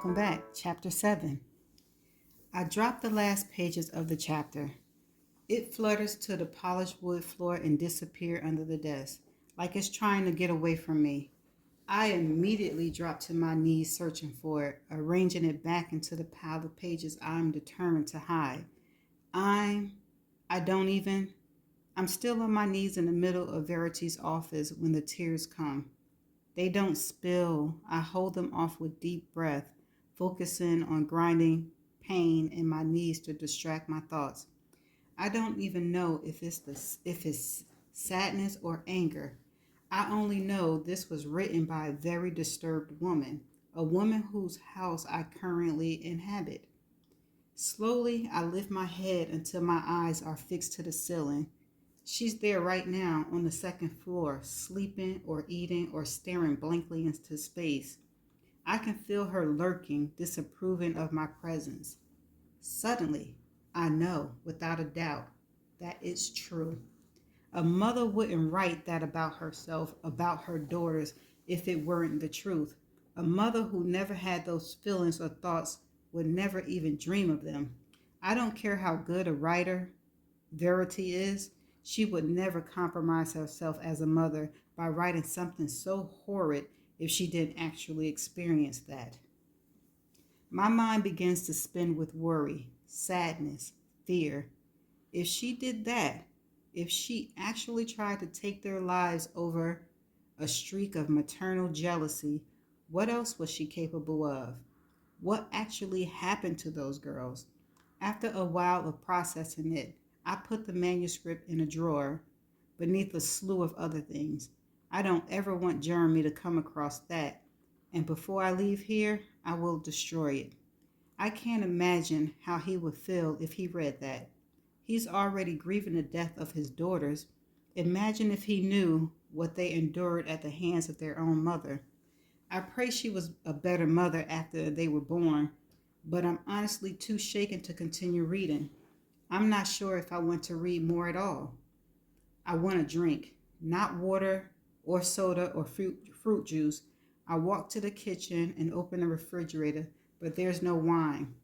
welcome back. Chapter 7. I dropped the last pages of the chapter. It flutters to the polished wood floor and disappears under the desk, like it's trying to get away from me. I immediately drop to my knees searching for it, arranging it back into the pile of pages I'm determined to hide. I'm, I don't even, I'm still on my knees in the middle of Verity's office when the tears come. They don't spill. I hold them off with deep breath, focusing on grinding pain in my knees to distract my thoughts. I don't even know if it's sadness or anger. I only know this was written by a very disturbed woman, a woman whose house I currently inhabit. Slowly, I lift my head until my eyes are fixed to the ceiling. She's there right now on the second floor, sleeping or eating or staring blankly into space. I can feel her lurking, disapproving of my presence. Suddenly, I know, without a doubt, that it's true. A mother wouldn't write that about herself, about her daughters, if it weren't the truth. A mother who never had those feelings or thoughts would never even dream of them. I don't care how good a writer Verity is, she would never compromise herself as a mother by writing something so horrid if she didn't actually experience that. My mind begins to spin with worry, sadness, fear. If she did that, if she actually tried to take their lives over a streak of maternal jealousy, what else was she capable of? What actually happened to those girls? After a while of processing it, I put the manuscript in a drawer beneath a slew of other things. I don't ever want Jeremy to come across that, and before I leave here, I will destroy it. I can't imagine how he would feel if he read that. He's already grieving the death of his daughters. Imagine if he knew what they endured at the hands of their own mother. I pray she was a better mother after they were born, but I'm honestly too shaken to continue reading. I'm not sure if I want to read more at all. I want a drink, not water or soda or fruit juice. I walk to the kitchen and open the refrigerator, but there's no wine.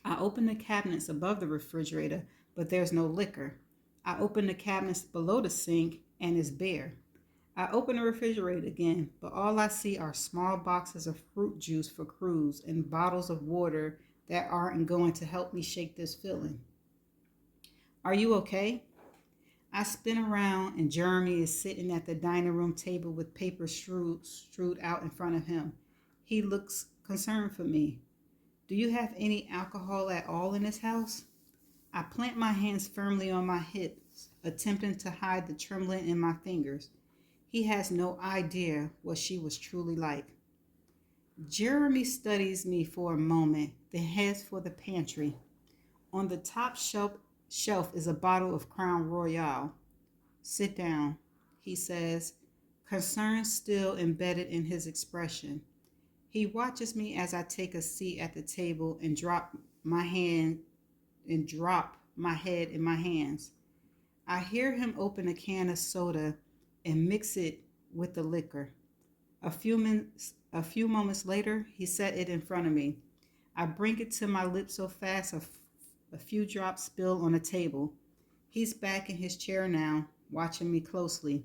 I open the cabinets above the refrigerator, but there's no liquor. I open the cabinets below the sink and it's bare. I open the refrigerator again, but all I see are small boxes of fruit juice for Cruz and bottles of water that aren't going to help me shake this feeling. Are you okay? I spin around and Jeremy is sitting at the dining room table with paper strewed out in front of him. He looks concerned for me. Do you have any alcohol at all in this house? I plant my hands firmly on my hips, attempting to hide the trembling in my fingers. He has no idea what she was truly like. Jeremy studies me for a moment, then heads for the pantry. On the top shelf is a bottle of Crown Royal. Sit down, he says, concern still embedded in his expression. He watches me as I take a seat at the table and drop my head in my hands. I hear him open a can of soda and mix it with the liquor. A few moments later, he set it in front of me. I bring it to my lips so fast a few drops spill on the table. He's back in his chair now, watching me closely.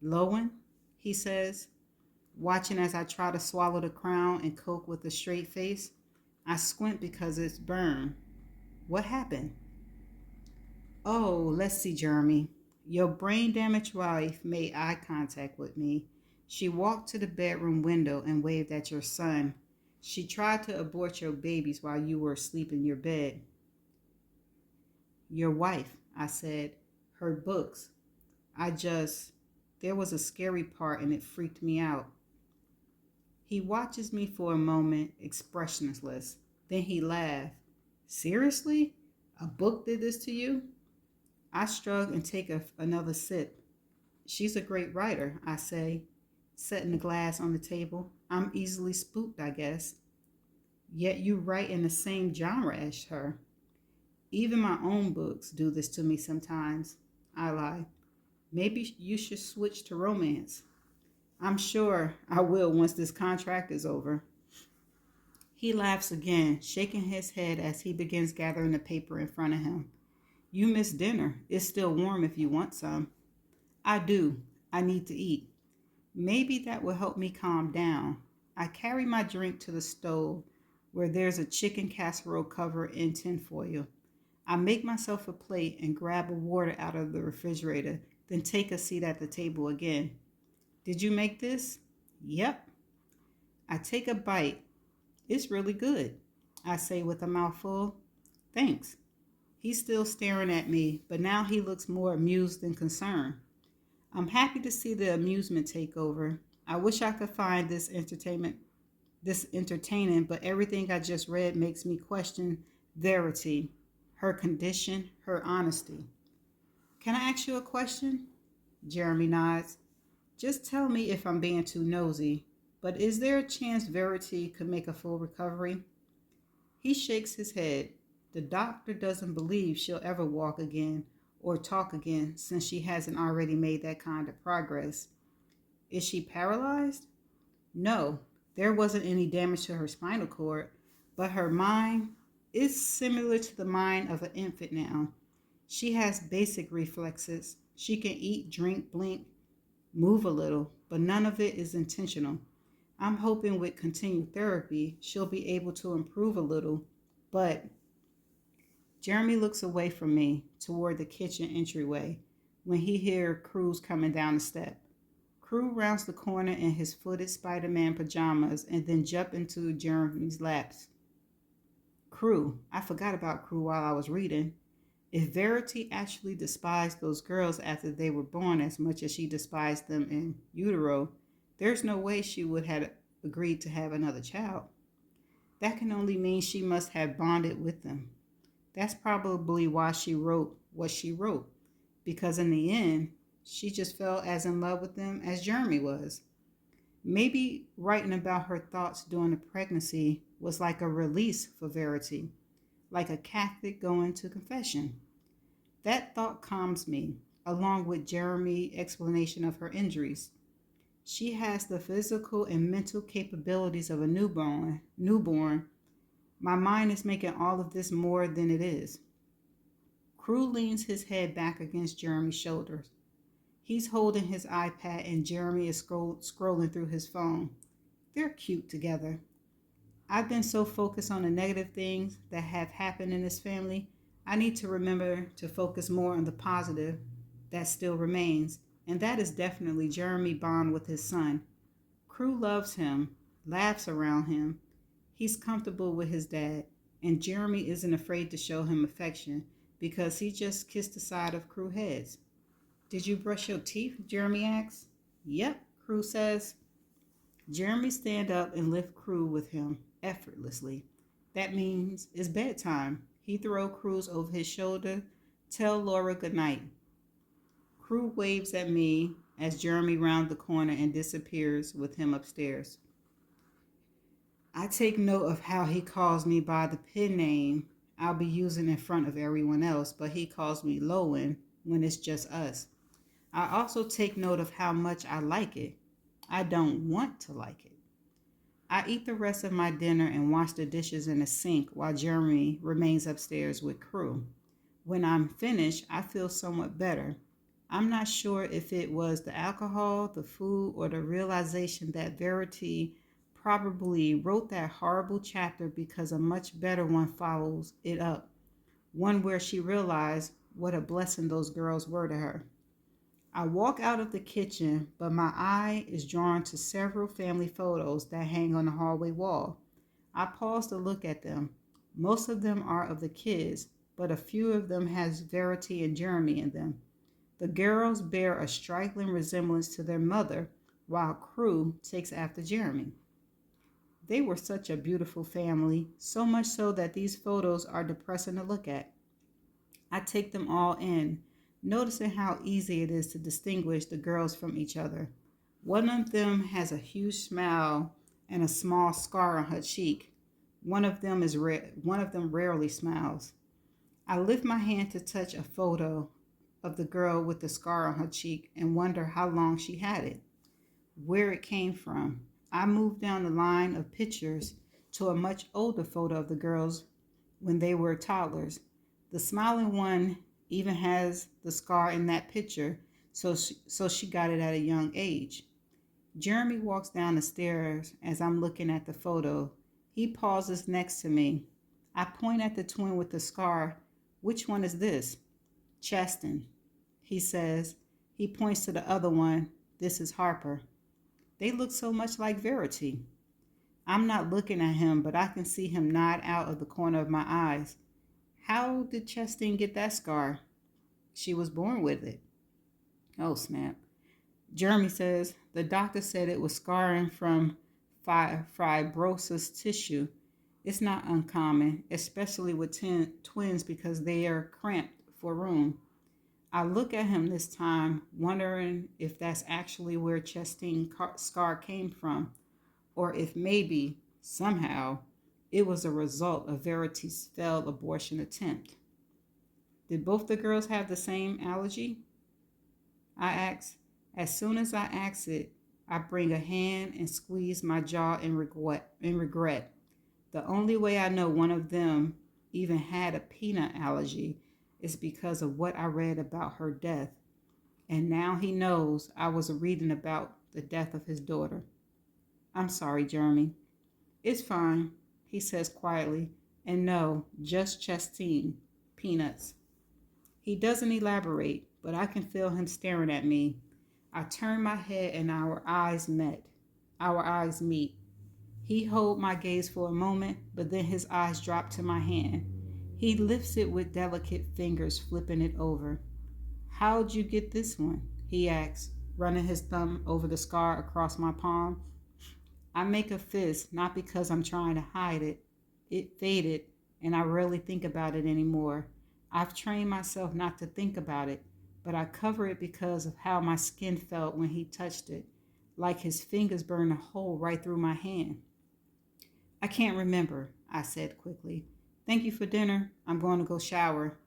Lowen, he says, watching as I try to swallow the Crown and Coke with a straight face. I squint because it's burned. What happened? Oh, let's see, Jeremy. Your brain-damaged wife made eye contact with me. She walked to the bedroom window and waved at your son. She tried to abort your babies while you were asleep in your bed. Your wife, I said, her books. There was a scary part and it freaked me out. He watches me for a moment, expressionless. Then he laughed. Seriously? A book did this to you? I shrug and take another sip. She's a great writer, I say, setting the glass on the table. I'm easily spooked, I guess. Yet you write in the same genre as her. Even my own books do this to me sometimes, I lie. Maybe you should switch to romance. I'm sure I will once this contract is over. He laughs again, shaking his head as he begins gathering the paper in front of him. You missed dinner. It's still warm if you want some. I do. I need to eat. Maybe that will help me calm down. I carry my drink to the stove where there's a chicken casserole covered in tinfoil. I make myself a plate and grab a water out of the refrigerator, then take a seat at the table again. Did you make this? Yep. I take a bite. It's really good, I say with a mouthful. Thanks. He's still staring at me, but now he looks more amused than concerned. I'm happy to see the amusement take over. I wish I could find this entertaining, but everything I just read makes me question Verity, her condition, her honesty. Can I ask you a question? Jeremy nods. Just tell me if I'm being too nosy, but is there a chance Verity could make a full recovery? He shakes his head. The doctor doesn't believe she'll ever walk again or talk again since she hasn't already made that kind of progress. Is she paralyzed? No, there wasn't any damage to her spinal cord, but her mind is similar to the mind of an infant now. She has basic reflexes. She can eat, drink, blink, move a little, but none of it is intentional. I'm hoping with continued therapy, she'll be able to improve a little, but Jeremy looks away from me toward the kitchen entryway when he hears Cruz coming down the step. Cruz rounds the corner in his footed Spider-Man pajamas and then jumps into Jeremy's laps. Cruz, I forgot about Cruz while I was reading. If Verity actually despised those girls after they were born as much as she despised them in utero, there's no way she would have agreed to have another child. That can only mean she must have bonded with them. That's probably why she wrote what she wrote, because in the end, she just fell as in love with them as Jeremy was. Maybe writing about her thoughts during the pregnancy was like a release for Verity, like a Catholic going to confession. That thought calms me, along with Jeremy's explanation of her injuries. She has the physical and mental capabilities of a newborn. My mind is making all of this more than it is. Crew leans his head back against Jeremy's shoulders. He's holding his iPad and Jeremy is scrolling through his phone. They're cute together. I've been so focused on the negative things that have happened in this family, I need to remember to focus more on the positive that still remains, and that is definitely Jeremy's bond with his son. Crew loves him, laughs around him. He's comfortable with his dad, and Jeremy isn't afraid to show him affection because he just kissed the side of Crew's head. Did you brush your teeth? Jeremy asks. Yep, Crew says. Jeremy stand up and lift Crew with him effortlessly. That means it's bedtime. He throw Cruz over his shoulder. Tell Laura goodnight. Crew waves at me as Jeremy rounds the corner and disappears with him upstairs. I take note of how he calls me by the pen name I'll be using in front of everyone else, but he calls me Lowen when it's just us. I also take note of how much I like it. I don't want to like it. I eat the rest of my dinner and wash the dishes in the sink while Jeremy remains upstairs with Crew. When I'm finished, I feel somewhat better. I'm not sure if it was the alcohol, the food, or the realization that Verity probably wrote that horrible chapter because a much better one follows it up. One where she realized what a blessing those girls were to her. I walk out of the kitchen, but my eye is drawn to several family photos that hang on the hallway wall. I pause to look at them. Most of them are of the kids, but a few of them has Verity and Jeremy in them. The girls bear a striking resemblance to their mother, while Crew takes after Jeremy. They were such a beautiful family, so much so that these photos are depressing to look at. I take them all in, noticing how easy it is to distinguish the girls from each other. One of them has a huge smile and a small scar on her cheek. One of them rarely smiles. I lift my hand to touch a photo of the girl with the scar on her cheek and wonder how long she had it, where it came from. I move down the line of pictures to a much older photo of the girls when they were toddlers. The smiling one even has the scar in that picture, so she got it at a young age. Jeremy walks down the stairs as I'm looking at the photo. He pauses next to me. I point at the twin with the scar. Which one is this? Cheston, he says. He points to the other one. This is Harper. They look so much like Verity. I'm not looking at him, but I can see him nod out of the corner of my eyes. How did Cheston get that scar? She was born with it. Oh, snap. Jeremy says, the doctor said it was scarring from fibrosis tissue. It's not uncommon, especially with twins because they are cramped for room. I look at him this time, wondering if that's actually where Cheston's scar came from, or if maybe, somehow, it was a result of Verity's failed abortion attempt. Did both the girls have the same allergy? I ask. As soon as I ask it, I bring a hand and squeeze my jaw in regret. The only way I know one of them even had a peanut allergy is because of what I read about her death. And now he knows I was reading about the death of his daughter. I'm sorry, Jeremy. It's fine, he says quietly. And no, just Chesteen. Peanuts. He doesn't elaborate, but I can feel him staring at me. I turn my head and our eyes meet. He holds my gaze for a moment, but then his eyes drop to my hand. He lifts it with delicate fingers, flipping it over. How'd you get this one? He asks, running his thumb over the scar across my palm. I make a fist, not because I'm trying to hide it. It faded, and I rarely think about it anymore. I've trained myself not to think about it, but I cover it because of how my skin felt when he touched it, like his fingers burned a hole right through my hand. I can't remember, I said quickly. Thank you for dinner. I'm going to go shower.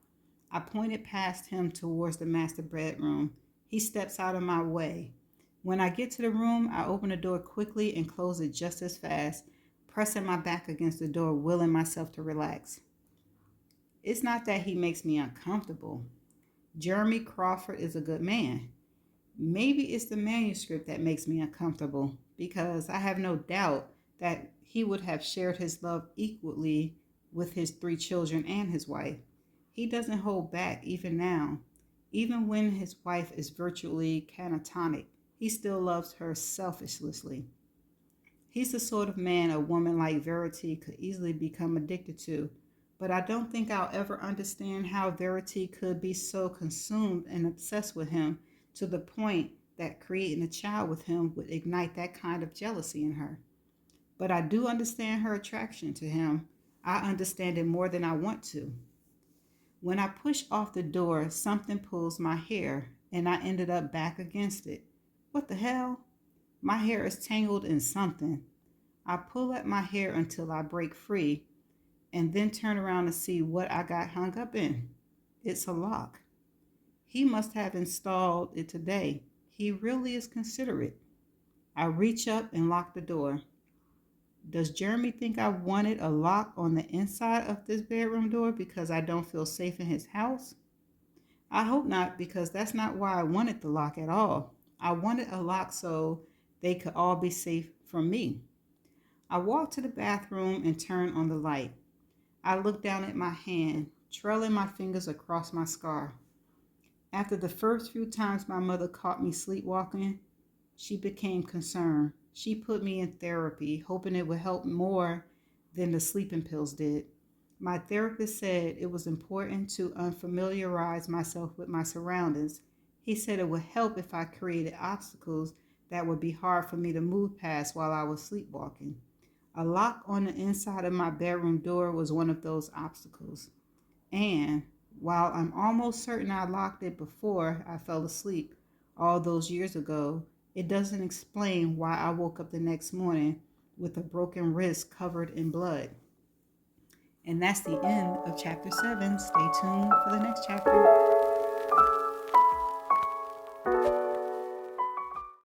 I pointed past him towards the master bedroom. He steps out of my way. When I get to the room, I open the door quickly and close it just as fast, pressing my back against the door, willing myself to relax. It's not that he makes me uncomfortable. Jeremy Crawford is a good man. Maybe it's the manuscript that makes me uncomfortable, because I have no doubt that he would have shared his love equally with his 3 children and his wife. He doesn't hold back even now. Even when his wife is virtually catatonic, he still loves her selflessly. He's the sort of man a woman like Verity could easily become addicted to, but I don't think I'll ever understand how Verity could be so consumed and obsessed with him to the point that creating a child with him would ignite that kind of jealousy in her. But I do understand her attraction to him. I understand it more than I want to. When I push off the door, something pulls my hair, and I ended up back against it. What the hell? My hair is tangled in something. I pull at my hair until I break free, and then turn around to see what I got hung up in. It's a lock. He must have installed it today. He really is considerate. I reach up and lock the door. Does Jeremy think I wanted a lock on the inside of this bedroom door because I don't feel safe in his house? I hope not, because that's not why I wanted the lock at all. I wanted a lock so they could all be safe from me. I walk to the bathroom and turn on the light. I look down at my hand, trailing my fingers across my scar. After the first few times my mother caught me sleepwalking, she became concerned. She put me in therapy, hoping it would help more than the sleeping pills did. My therapist said it was important to unfamiliarize myself with my surroundings. He said it would help if I created obstacles that would be hard for me to move past while I was sleepwalking. A lock on the inside of my bedroom door was one of those obstacles. And while I'm almost certain I locked it before I fell asleep all those years ago, it doesn't explain why I woke up the next morning with a broken wrist covered in blood. And that's the end of chapter 7. Stay tuned for the next chapter.